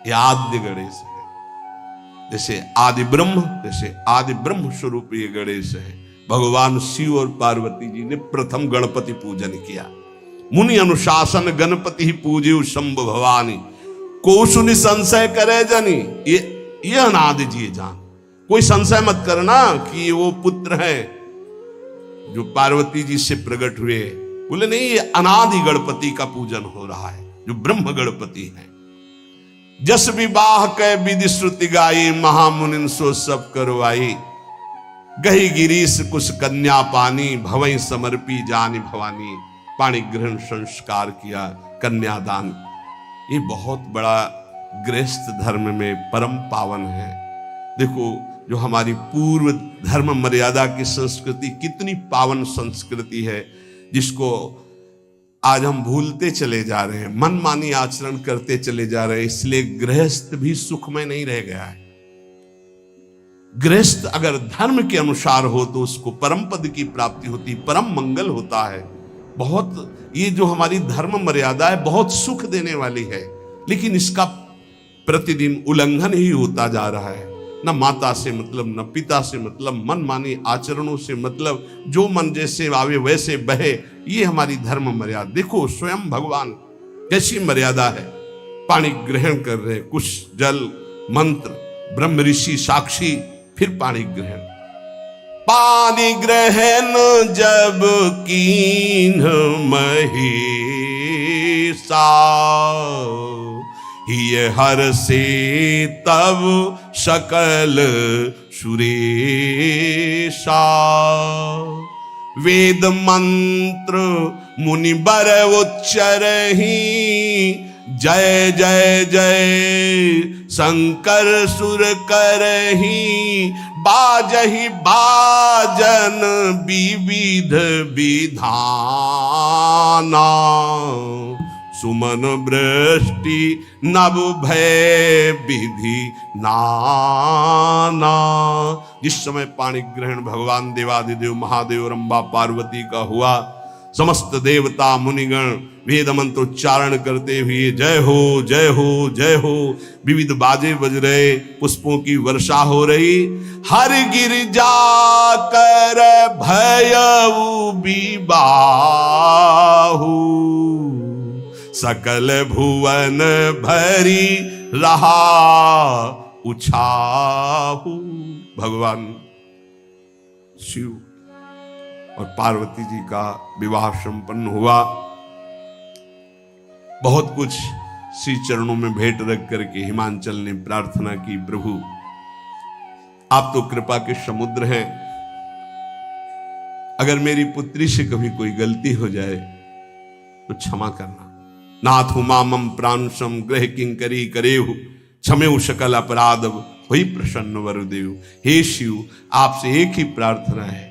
ये आद्य गणेश है। जैसे आदि ब्रह्म, जैसे आदि ब्रह्म स्वरूप ये गणेश है। भगवान शिव और पार्वती जी ने प्रथम गणपति पूजन किया। मुनि अनुशासन गणपति पूजे शंभु भवानी, को सुनि संशय करे जनी। ये अनादि जी जान, कोई संशय मत करना कि वो पुत्र है जो पार्वती जी से प्रकट हुए। बोले नहीं, ये अनादि गणपति का पूजन हो रहा है, जो ब्रह्म गणपति है। जस विवाह कै विधि श्रुति गाई, महामुनिन सो सब करवाई। गही गिरीश कुश कन्या पानी, भवई समर्पी जानी भवानी। पाणी ग्रहण संस्कार किया, कन्यादान। ये बहुत बड़ा गृहस्थ धर्म में परम पावन है। देखो, जो हमारी पूर्व धर्म मर्यादा की संस्कृति कितनी पावन संस्कृति है, जिसको आज हम भूलते चले जा रहे हैं, मनमानी आचरण करते चले जा रहे हैं। इसलिए गृहस्थ भी सुखमय नहीं रह गया है। गृहस्थ अगर धर्म के अनुसार हो तो उसको परम पद की प्राप्ति होती, परम मंगल होता है। बहुत ये जो हमारी धर्म मर्यादा है बहुत सुख देने वाली है, लेकिन इसका प्रतिदिन उल्लंघन ही होता जा रहा है। न माता से मतलब, न पिता से मतलब, मनमानी आचरणों से मतलब, जो मन जैसे आवे वैसे बहे, ये हमारी धर्म मर्यादा। देखो स्वयं भगवान कैसी मर्यादा है, पानी ग्रहण कर रहे, कुछ जल मंत्र, ब्रह्म ऋषि साक्षी, फिर पानी ग्रहण। पानी ग्रहण जब कीन महेशा, ये हर से तब सकल सुरेशा। वेद मंत्र मुनि बर उच्चरहि, जय जय जय शंकर सुर करहि। बाजहि बाजन विविध विधाना, सुमन वृष्टि नभ भय विधि नाना। जिस समय पाणी ग्रहण भगवान देवादिदेव महादेव रंबा पार्वती का हुआ, समस्त देवता मुनिगण वेद मंत्र उच्चारण करते हुए जय हो जय हो जय हो, विविध बाजे बज रहे, पुष्पों की वर्षा हो रही। हर गिरजा कर भयउ विबाहु, सकल भुवन भरी रहा उछाहु। भगवान शिव और पार्वती जी का विवाह संपन्न हुआ। बहुत कुछ श्री चरणों में भेंट रख करके हिमांचल ने प्रार्थना की, प्रभु आप तो कृपा के समुद्र हैं, अगर मेरी पुत्री से कभी कोई गलती हो जाए तो क्षमा करना। नाथ मामम प्रांशम ग्रह किंकरी करेहु, क्षमेउ सकल अपराध हुई प्रसन्न वरुदेव। हे शिव, आपसे एक ही प्रार्थना है,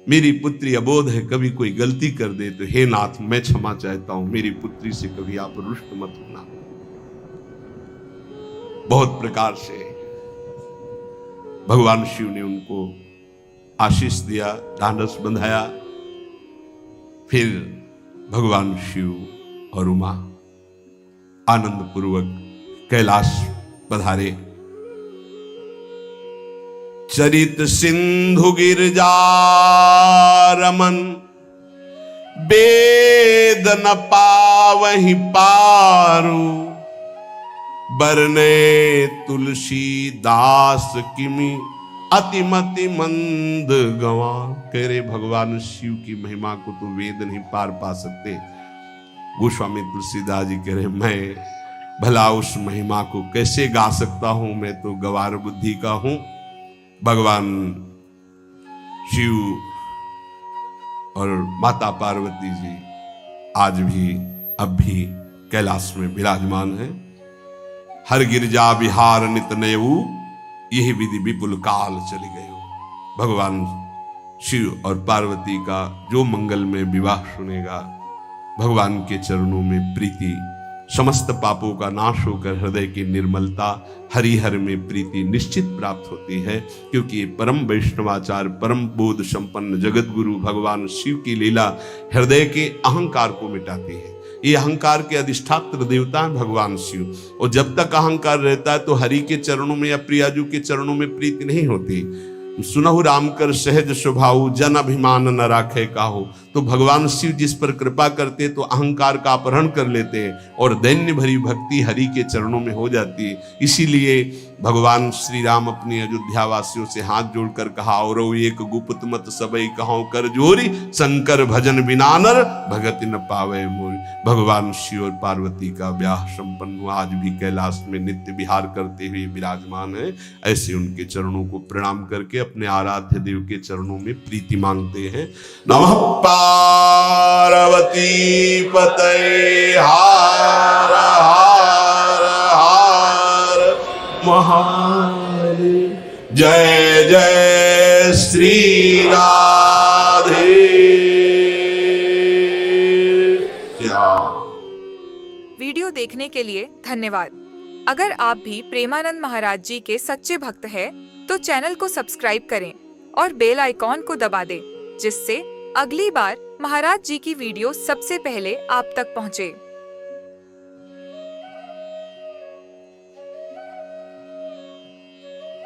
मेरी पुत्री अबोध है, कभी कोई गलती कर दे तो हे नाथ मैं क्षमा चाहता हूं, मेरी पुत्री से कभी आप रुष्ट मत होना। बहुत प्रकार से भगवान शिव ने उनको आशीष दिया, ढांढस बंधाया। फिर भगवान शिव और उमा आनंद पूर्वक कैलाश पधारे। चरित सिंधु गिरजा रमन, वेद न पावहि पारु। बरने तुलसी दास किमि, अतिमति मंद गवा। कह रहे भगवान शिव की महिमा को तो वेद नहीं पार पा सकते। गोस्वामी तुलसीदास जी कह रहे मैं भला उस महिमा को कैसे गा सकता हूं, मैं तो गवार बुद्धि का हूं। भगवान शिव और माता पार्वती जी आज भी अब भी कैलाश में विराजमान है। हर गिरजा विहार नित नयऊ, यही विधि विपुल काल चली गए। भगवान शिव और पार्वती का जो मंगल में विवाह सुनेगा, भगवान के चरणों में प्रीति, समस्त पापों का नाश होकर हृदय की निर्मलता, हरिहर में प्रीति निश्चित प्राप्त होती है। क्योंकि ये परम वैष्णवाचार, परम बोध संपन्न जगत गुरु भगवान शिव की लीला हृदय के अहंकार को मिटाती है। ये अहंकार के अधिष्ठात्र देवता है भगवान शिव, और जब तक अहंकार रहता है तो हरि के चरणों में या प्रियाजू के चरणों में प्रीति नहीं होती। सुनहु राम कर सहज स्वभाव, जन अभिमान न राखे काहू। तो भगवान शिव जिस पर कृपा करते तो अहंकार का अपहरण कर लेते हैं और दैन्य भरी भक्ति हरि के चरणों में हो जाती है। इसीलिए भगवान श्री राम अपनी अयोध्या वासियों से हाथ जोड़कर कहा, और एक गुप्त मत सबई कहो कर जोरी, शंकर भजन बिना नर भगति न पावे मोरी। भगवान शिव और पार्वती का ब्याह संपन्न हुआ, आज भी कैलाश में नित्य विहार करते हुए विराजमान है। ऐसे उनके चरणों को प्रणाम करके अपने आराध्य देव के चरणों में प्रीति मांगते हैं। नमः पार्वती पतये, हार हार हार महादेव। जय जय श्री राधे। वीडियो देखने के लिए धन्यवाद। अगर आप भी प्रेमानंद महाराज जी के सच्चे भक्त हैं, तो चैनल को सब्सक्राइब करें और बेल आइकॉन को दबा दें, जिससे अगली बार महाराज जी की वीडियो सबसे पहले आप तक पहुंचे।